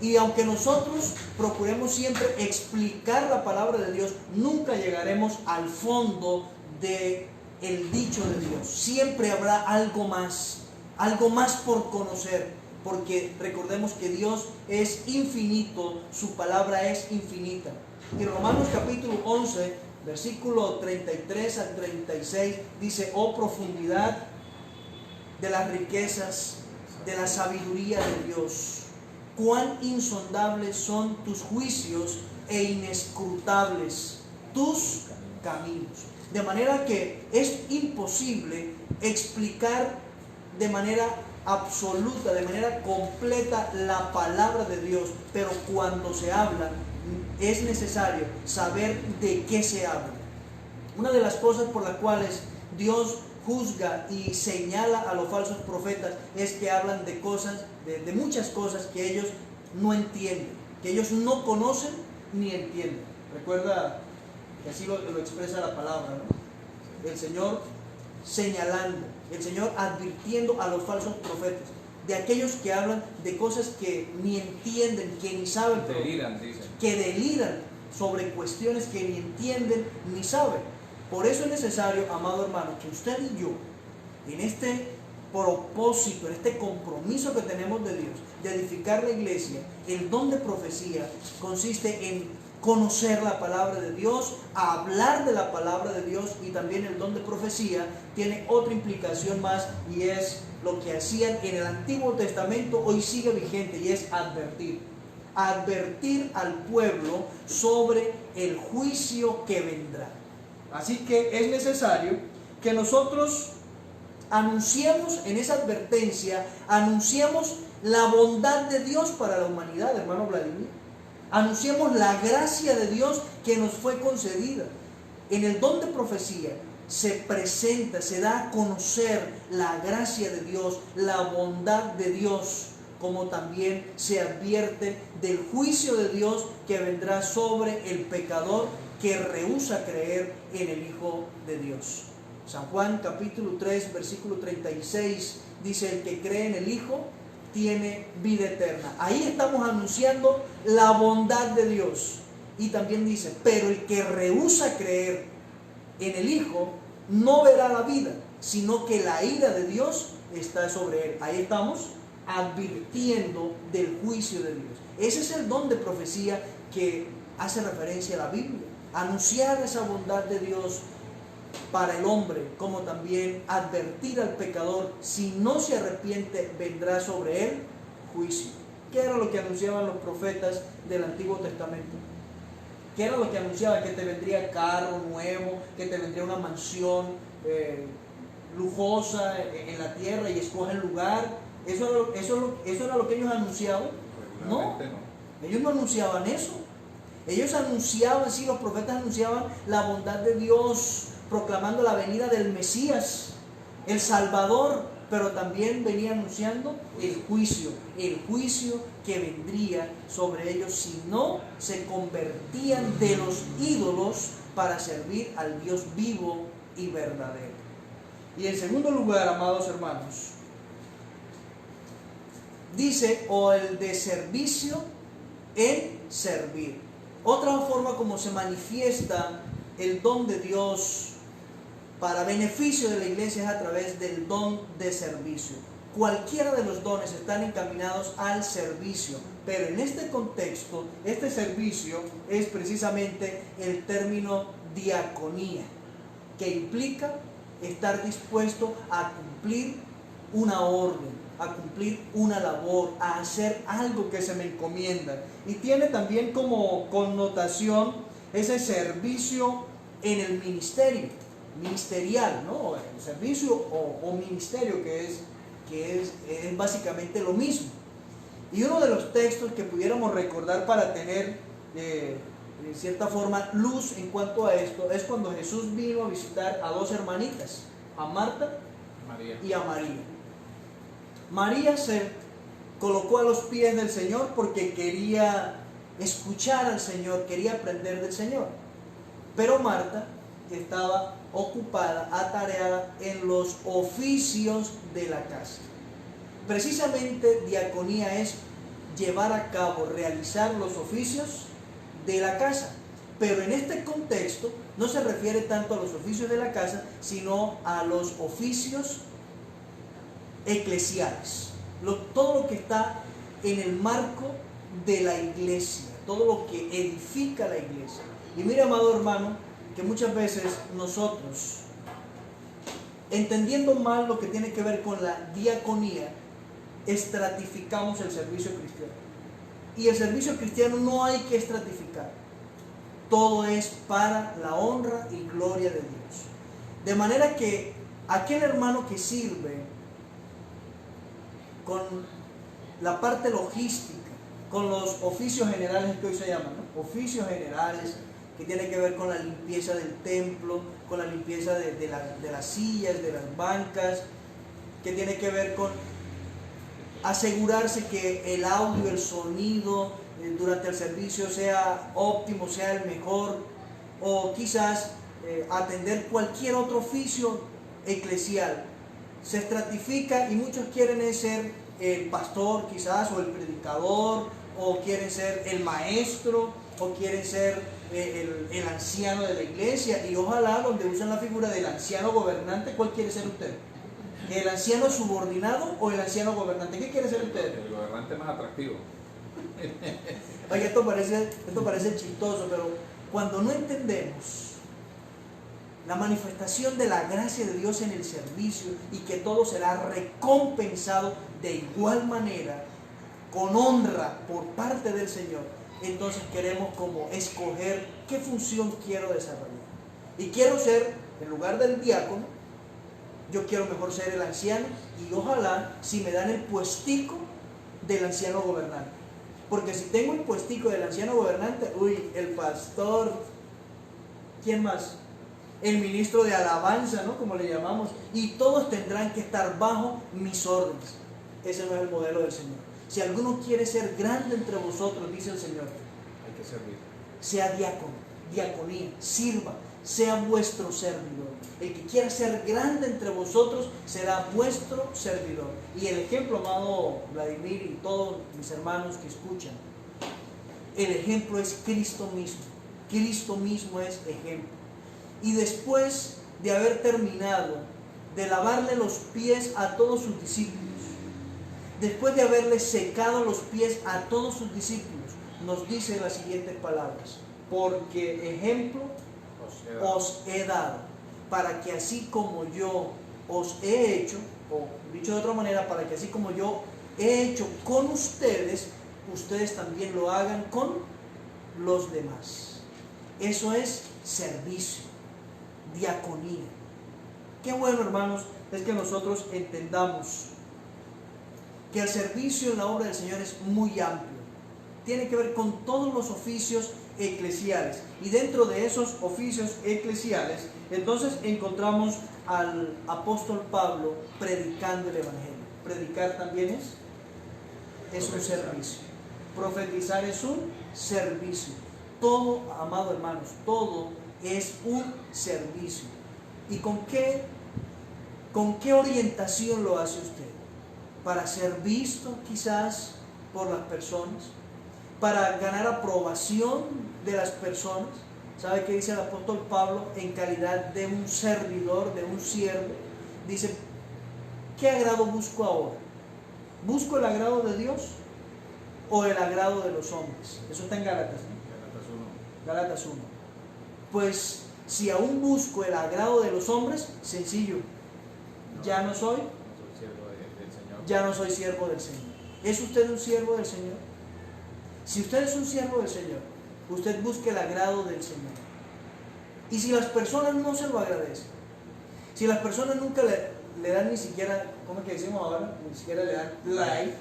Y aunque nosotros procuremos siempre explicar la palabra de Dios, nunca llegaremos al fondo del dicho de Dios. Siempre habrá algo más por conocer, porque recordemos que Dios es infinito, su palabra es infinita. Y Romanos capítulo 11, versículo 33 al 36 dice: oh profundidad de las riquezas, de la sabiduría de Dios, cuán insondables son tus juicios e inescrutables tus caminos. De manera que es imposible explicar de manera absoluta, de manera completa la palabra de Dios, pero cuando se habla es necesario saber de qué se habla. Una de las cosas por las cuales Dios juzga y señala a los falsos profetas es que hablan de cosas, de muchas cosas que ellos no entienden, que ellos no conocen ni entienden. Recuerda que así lo expresa la palabra, ¿no? El Señor señalando, el Señor advirtiendo a los falsos profetas: de aquellos que hablan de cosas que ni entienden, que ni saben, Deliran, dicen. que deliran sobre cuestiones que ni entienden ni saben. Por eso es necesario, amado hermano, que usted y yo, en este propósito, en este compromiso que tenemos de Dios, de edificar la iglesia, el don de profecía consiste en conocer la palabra de Dios, hablar de la palabra de Dios, y también el don de profecía tiene otra implicación más, y es lo que hacían en el Antiguo Testamento, hoy sigue vigente, y es advertir al pueblo sobre el juicio que vendrá. Así que es necesario que nosotros anunciemos en esa advertencia, anunciemos la bondad de Dios para la humanidad, hermano Vladimir. Anunciemos la gracia de Dios que nos fue concedida. En el don de profecía se presenta, se da a conocer la gracia de Dios, la bondad de Dios, como también se advierte del juicio de Dios que vendrá sobre el pecador que rehúsa creer en el Hijo de Dios. San Juan capítulo 3 versículo 36 dice: el que cree en el Hijo tiene vida eterna. Ahí estamos anunciando la bondad de Dios. Y también dice: pero el que rehúsa creer en el Hijo no verá la vida, sino que la ira de Dios está sobre él. Ahí estamos advirtiendo del juicio de Dios. Ese es el don de profecía que hace referencia a la Biblia. Anunciar esa bondad de Dios para el hombre, como también advertir al pecador: si no se arrepiente, vendrá sobre él juicio. ¿Qué era lo que anunciaban los profetas del Antiguo Testamento? ¿Qué era lo que anunciaba? Que te vendría carro nuevo, que te vendría una mansión lujosa en la tierra y escoge el lugar. ¿Eso era lo que ellos anunciaban? No, ellos no anunciaban eso. Ellos anunciaban, sí, los profetas anunciaban la bondad de Dios, proclamando la venida del Mesías, el Salvador, pero también venía anunciando el juicio que vendría sobre ellos si no se convertían de los ídolos para servir al Dios vivo y verdadero. Y en segundo lugar, amados hermanos, dice: o el de servicio en servir. Otra forma como se manifiesta el don de Dios para beneficio de la iglesia es a través del don de servicio. Cualquiera de los dones están encaminados al servicio, pero en este contexto, este servicio es precisamente el término diaconía, que implica estar dispuesto a cumplir una orden, a cumplir una labor, a hacer algo que se me encomienda. Y tiene también como connotación ese servicio en el ministerio, ministerial, ¿no? El servicio o ministerio, que es básicamente lo mismo. Y uno de los textos que pudiéramos recordar para tener en cierta forma luz en cuanto a esto es cuando Jesús vino a visitar a dos hermanitas, a Marta y a María. María se colocó a los pies del Señor porque quería escuchar al Señor, quería aprender del Señor. Pero Marta estaba ocupada, atareada en los oficios de la casa. Precisamente diaconía es llevar a cabo, realizar los oficios de la casa. Pero en este contexto no se refiere tanto a los oficios de la casa, sino a los oficios eclesiales. Todo lo que está en el marco de la iglesia, todo lo que edifica la iglesia. Y mire, amado hermano, que muchas veces nosotros, entendiendo mal lo que tiene que ver con la diaconía, estratificamos el servicio cristiano. Y el servicio cristiano no hay que estratificar. Todo es para la honra y gloria de Dios. De manera que aquel hermano que sirve con la parte logística, con los oficios generales que hoy se llaman, ¿no? Oficios generales que tienen que ver con la limpieza del templo, con la limpieza de las sillas, de las bancas, que tiene que ver con asegurarse que el audio, el sonido durante el servicio sea óptimo, sea el mejor, o quizás atender cualquier otro oficio eclesial. Se estratifica y muchos quieren ser el pastor quizás, o el predicador, o quieren ser el maestro, o quieren ser el anciano de la iglesia. Y ojalá, donde usan la figura del anciano gobernante, ¿cuál quiere ser usted? ¿El anciano subordinado o el anciano gobernante? ¿Qué quiere ser usted? El gobernante más atractivo. Oye, esto parece chistoso, pero cuando no entendemos la manifestación de la gracia de Dios en el servicio y que todo será recompensado de igual manera, con honra por parte del Señor, entonces queremos como escoger qué función quiero desarrollar. Y quiero ser, en lugar del diácono, yo quiero mejor ser el anciano, y ojalá si me dan el puestico del anciano gobernante. Porque si tengo el puestico del anciano gobernante, uy, el pastor, ¿quién más? El ministro de alabanza, ¿no? Como le llamamos, y todos tendrán que estar bajo mis órdenes. Ese no es el modelo del Señor. Si alguno quiere ser grande entre vosotros, dice el Señor, Hay que servir. sea diácono, diaconía, sirva, sea vuestro servidor. El que quiera ser grande entre vosotros será vuestro servidor. Y el ejemplo, amado Vladimir y todos mis hermanos que escuchan, el ejemplo es Cristo mismo. Cristo mismo es ejemplo. Y después de haber terminado de lavarle los pies a todos sus discípulos, después de haberle secado los pies a todos sus discípulos, nos dice las siguientes palabras: porque ejemplo os he dado, para que así como yo os he hecho, o dicho de otra manera, para que así como yo he hecho con ustedes, ustedes también lo hagan con los demás. Eso es servicio, diaconía. Qué bueno, hermanos, es que nosotros entendamos que el servicio en la obra del Señor es muy amplio. Tiene que ver con todos los oficios eclesiales. Y dentro de esos oficios eclesiales, entonces encontramos al apóstol Pablo predicando el Evangelio. Predicar también es un servicio. Profetizar es un servicio. Todo, amados hermanos, todo es un servicio. ¿Y con qué orientación lo hace usted? ¿Para ser visto quizás por las personas? ¿Para ganar aprobación de las personas? ¿Sabe qué dice el apóstol Pablo en calidad de un servidor, de un siervo? Dice, ¿qué agrado busco ahora? ¿Busco el agrado de Dios o el agrado de los hombres? Eso está en Gálatas, ¿no? Gálatas 1. Pues si aún busco el agrado de los hombres, sencillo, ya no soy siervo del Señor. ¿Es usted un siervo del Señor? Si usted es un siervo del Señor, usted busque el agrado del Señor. Y si las personas no se lo agradecen, si las personas nunca le dan ni siquiera, ¿cómo es que decimos ahora? Ni siquiera le dan like.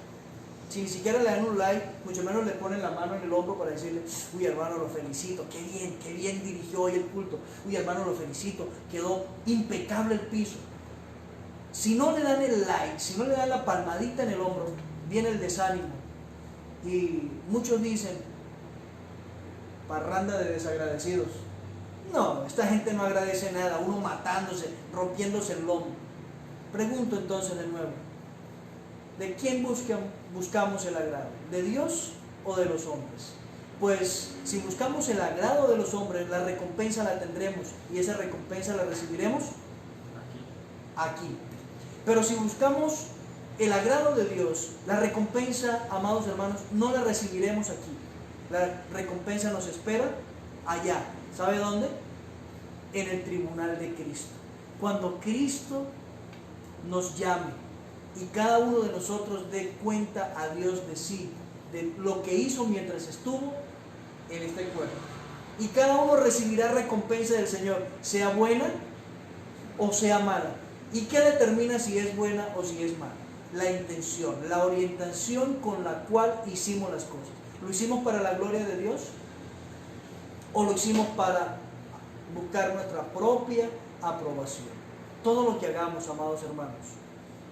Si ni siquiera le dan un like, mucho menos le ponen la mano en el hombro para decirle, uy hermano, lo felicito, qué bien dirigió hoy el culto, uy hermano, lo felicito, quedó impecable el piso. Si no le dan el like, si no le dan la palmadita en el hombro, viene el desánimo. Y muchos dicen, parranda de desagradecidos. No, esta gente no agradece nada, uno matándose, rompiéndose el lomo. Pregunto entonces de nuevo, ¿de quién buscamos el agrado? ¿De Dios o de los hombres? Pues si buscamos el agrado de los hombres, la recompensa la tendremos, y esa recompensa la recibiremos aquí. Pero si buscamos el agrado de Dios, la recompensa, amados hermanos, no la recibiremos aquí. La recompensa nos espera allá. ¿Sabe dónde? En el tribunal de Cristo. Cuando Cristo nos llame y cada uno de nosotros dé cuenta a Dios de sí, de lo que hizo mientras estuvo en este cuerpo. Y cada uno recibirá recompensa del Señor, sea buena o sea mala. ¿Y qué determina si es buena o si es mala? La intención, la orientación con la cual hicimos las cosas. ¿Lo hicimos para la gloria de Dios? ¿O lo hicimos para buscar nuestra propia aprobación? Todo lo que hagamos, amados hermanos.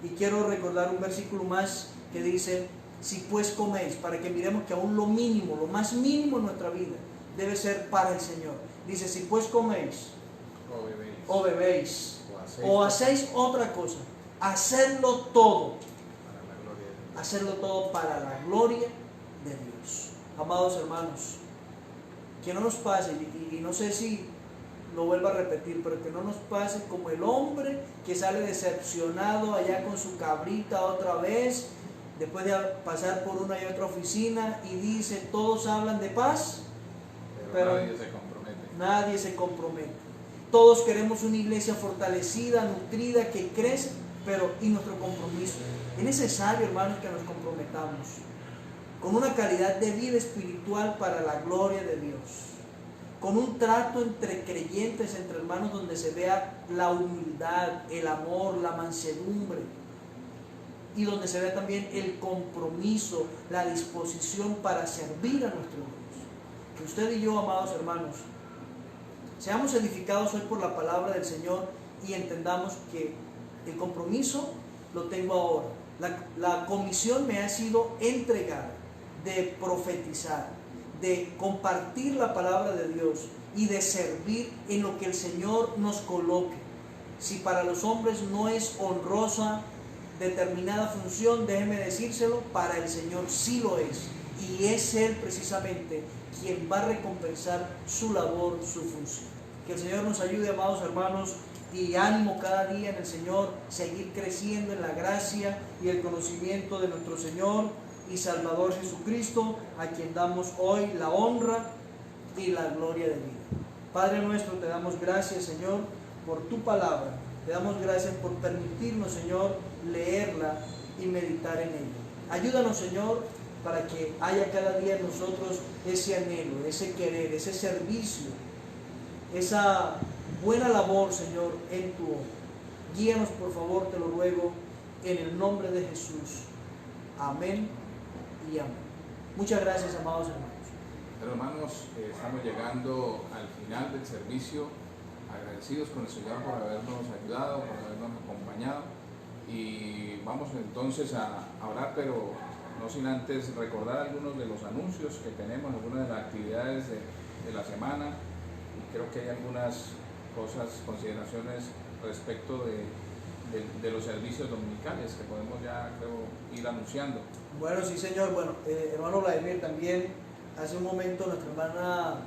Y quiero recordar un versículo más que dice, si pues coméis, para que miremos que aún lo mínimo, lo más mínimo en nuestra vida debe ser para el Señor. Dice, si pues coméis o bebéis o hacéis otra cosa, hacedlo todo hacerlo todo para la gloria de Dios. Amados hermanos, que no nos pase, y no sé si lo vuelvo a repetir, pero que no nos pase como el hombre que sale decepcionado allá con su cabrita otra vez, después de pasar por una y otra oficina, y dice, todos hablan de paz, pero nadie se compromete. Todos queremos una iglesia fortalecida, nutrida, que crece, pero ¿y nuestro compromiso? Es necesario, hermanos, que nos comprometamos con una calidad de vida espiritual para la gloria de Dios, con un trato entre creyentes, entre hermanos, donde se vea la humildad, el amor, la mansedumbre, y donde se vea también el compromiso, la disposición para servir a nuestro Dios. Que usted y yo, amados hermanos, seamos edificados hoy por la palabra del Señor y entendamos que el compromiso lo tengo ahora. La comisión me ha sido entregada de profetizar, de compartir la palabra de Dios y de servir en lo que el Señor nos coloque. Si para los hombres no es honrosa determinada función, déjeme decírselo, para el Señor sí lo es. Y es Él precisamente quien va a recompensar su labor, su función. Que el Señor nos ayude, amados hermanos, y ánimo cada día en el Señor, seguir creciendo en la gracia y el conocimiento de nuestro Señor y Salvador Jesucristo, a quien damos hoy la honra y la gloria de vida. Padre nuestro, te damos gracias, Señor, por tu palabra. Te damos gracias por permitirnos, Señor, leerla y meditar en ella. Ayúdanos, Señor, para que haya cada día en nosotros ese anhelo, ese querer, ese servicio, esa buena labor, Señor, en tu obra. Guíanos, por favor, te lo ruego, en el nombre de Jesús. Amén y amén. Muchas gracias, amados hermanos. Pero hermanos, estamos llegando al final del servicio, agradecidos con el Señor por habernos ayudado, por habernos acompañado, y vamos entonces a orar, pero no sin antes recordar algunos de los anuncios que tenemos, algunas de las actividades de la semana, y creo que hay algunas cosas, consideraciones respecto de los servicios dominicales que podemos ya, creo, ir anunciando. Bueno, sí, señor. Bueno, hermano Vladimir, también hace un momento nuestra hermana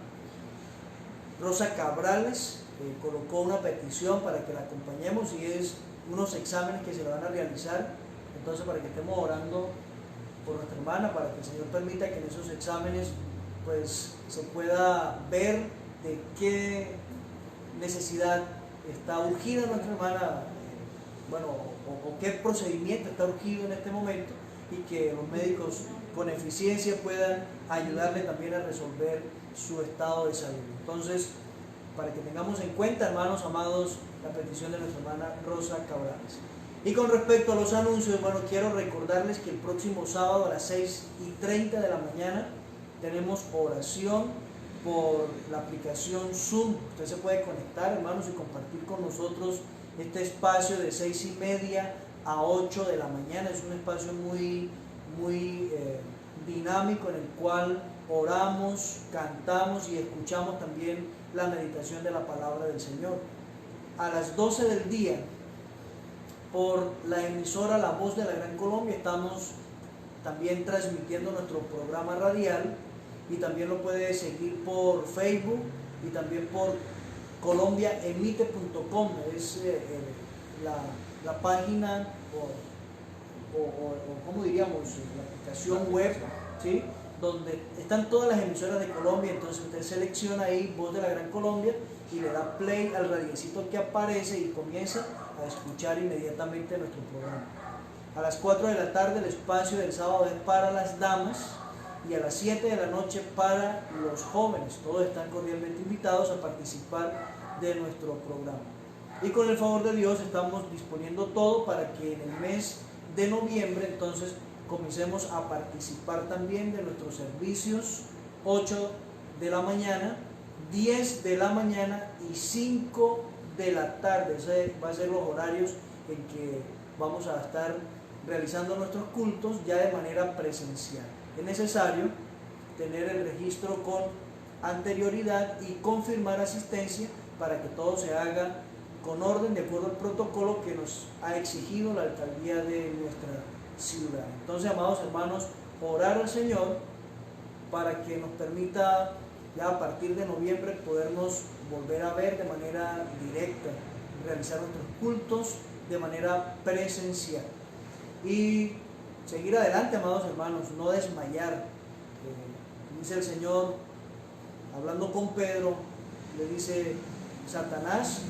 Rosa Cabrales colocó una petición para que la acompañemos, y es unos exámenes que se le van a realizar. Entonces, para que estemos orando por nuestra hermana, para que el Señor permita que en esos exámenes pues se pueda ver de qué necesidad está urgida nuestra hermana, bueno, o qué procedimiento está urgido en este momento, y que los médicos con eficiencia puedan ayudarle también a resolver su estado de salud. Entonces, para que tengamos en cuenta, hermanos amados, la petición de nuestra hermana Rosa Cabrales. Y con respecto a los anuncios, bueno, quiero recordarles que el próximo sábado a las 6:30 de la mañana tenemos oración por la aplicación Zoom. Usted se puede conectar, hermanos, y compartir con nosotros este espacio de 6:30 a 8 de la mañana. Es un espacio muy dinámico, en el cual oramos, cantamos y escuchamos también la meditación de la palabra del Señor. A las 12 del día, por la emisora La Voz de la Gran Colombia, estamos también transmitiendo nuestro programa radial, y también lo puede seguir por Facebook y también por colombiaemite.com. es la página o ¿cómo diríamos? La aplicación web, ¿sí?, donde están todas las emisoras de Colombia. Entonces usted selecciona ahí Voz de la Gran Colombia y le da play al radiecito que aparece y comienza a escuchar inmediatamente nuestro programa. A las 4 de la tarde el espacio del sábado es para las damas, y a las 7 de la noche para los jóvenes. Todos están cordialmente invitados a participar de nuestro programa. Y con el favor de Dios estamos disponiendo todo para que en el mes de noviembre entonces comencemos a participar también de nuestros servicios: 8 de la mañana, 10 de la mañana y 5 de la tarde. Ese va a ser los horarios en que vamos a estar realizando nuestros cultos ya de manera presencial. Es necesario tener el registro con anterioridad y confirmar asistencia para que todo se haga con orden, de acuerdo al protocolo que nos ha exigido la alcaldía de nuestra ciudad. Entonces, amados hermanos, orar al Señor para que nos permita ya a partir de noviembre podernos volver a ver de manera directa, realizar nuestros cultos de manera presencial y seguir adelante, amados hermanos, no desmayar. Dice el Señor, hablando con Pedro, le dice: Satanás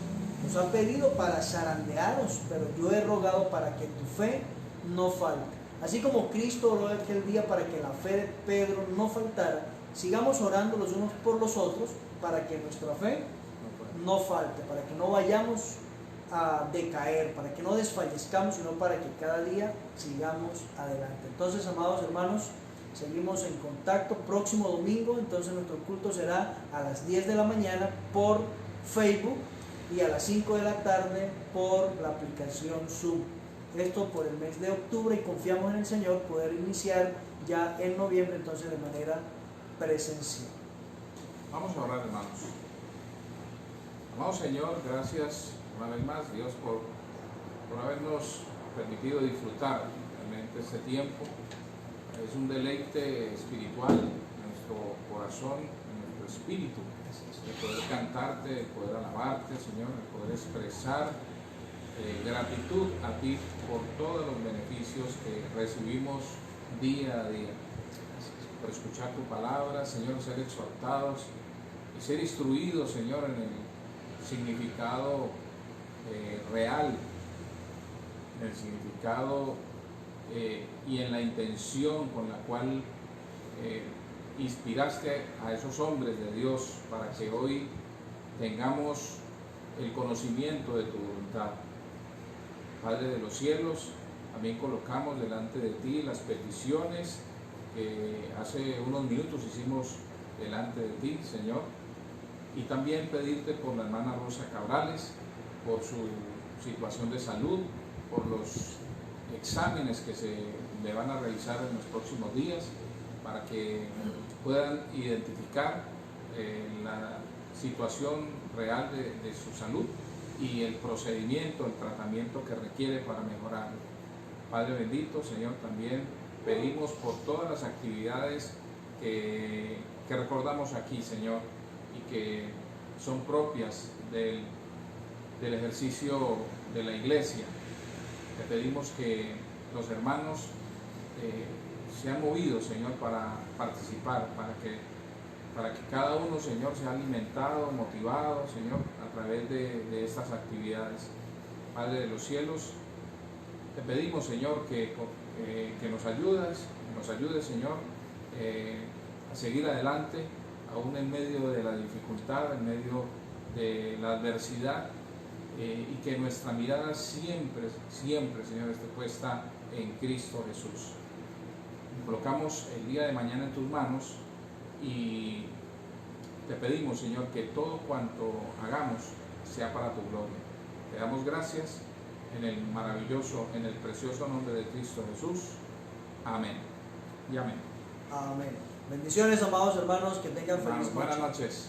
nos ha pedido para zarandearos, pero yo he rogado para que tu fe no falte. Así como Cristo oró aquel día para que la fe de Pedro no faltara, sigamos orando los unos por los otros para que nuestra fe no falte, para que no vayamos a decaer, para que no desfallezcamos, sino para que cada día sigamos adelante. Entonces, amados hermanos, seguimos en contacto. Próximo domingo, entonces nuestro culto será a las 10 de la mañana por Facebook y a las 5 de la tarde por la aplicación Zoom. Esto por el mes de octubre, y confiamos en el Señor poder iniciar ya en noviembre, entonces de manera presencial. Vamos a orar, hermanos. Amado Señor, gracias una vez más, Dios, por habernos permitido disfrutar realmente este tiempo. Es un deleite espiritual en nuestro corazón, en nuestro espíritu, de poder cantarte, de poder alabarte, Señor, de poder expresar gratitud a ti por todos los beneficios que recibimos día a día. Por escuchar tu palabra, Señor, ser exhortados y ser instruidos, Señor, en el significado real, en el significado y en la intención con la cual inspiraste a esos hombres de Dios para que hoy tengamos el conocimiento de tu voluntad. Padre de los cielos, también colocamos delante de ti las peticiones que hace unos minutos hicimos delante de ti, Señor, y también pedirte por la hermana Rosa Cabrales, por su situación de salud, por los exámenes que se le van a realizar en los próximos días, para que puedan identificar la situación real de su salud y el procedimiento, el tratamiento que requiere para mejorar. Padre bendito, Señor, también pedimos por todas las actividades que recordamos aquí, Señor, y que son propias del ejercicio de la iglesia. Te pedimos que los hermanos sean movidos, Señor, para participar, para que cada uno, Señor, sea alimentado, motivado, Señor, a través de estas actividades. Padre de los cielos, te pedimos, Señor, que nos ayudes, Señor, a seguir adelante, aún en medio de la dificultad, en medio de la adversidad, y que nuestra mirada siempre, Señor, esté puesta en Cristo Jesús. Colocamos el día de mañana en tus manos y te pedimos, Señor, que todo cuanto hagamos sea para tu gloria. Te damos gracias en el maravilloso, en el precioso nombre de Cristo Jesús. Amén y amén. Amén. Bendiciones, amados hermanos, que tengan feliz noche. Buenas noches.